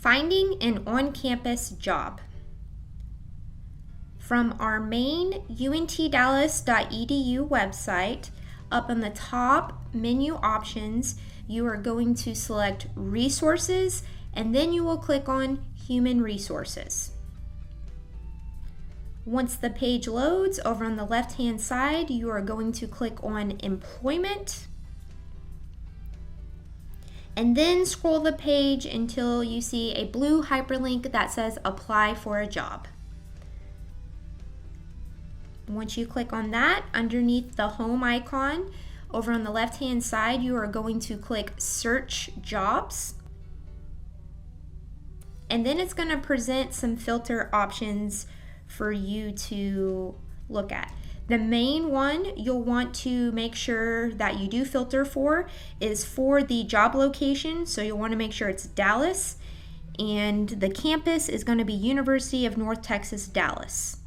Finding an on-campus job. From our main untdallas.edu website, up on the top menu options, you are going to select Resources, and then you will click on Human Resources. Once the page loads, over on the left-hand side, you are going to click on Employment, and then scroll the page until you see a blue hyperlink that says Apply for a Job. Once you click on that, underneath the home icon, over on the left-hand side, you are going to click Search Jobs. And then it's going to present some filter options for you to look at. The main one you'll want to make sure that you do filter for is for the job location. So you'll want to make sure it's Dallas, and the campus is going to be University of North Texas, Dallas.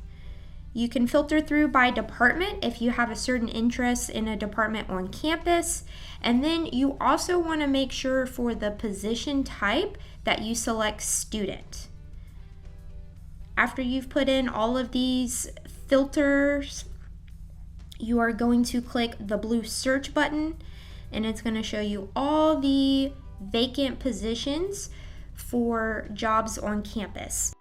You can filter through by department if you have a certain interest in a department on campus. And then you also want to make sure for the position type that you select student. After you've put in all of these filters, you are going to click the blue search button, and it's going to show you all the vacant positions for jobs on campus.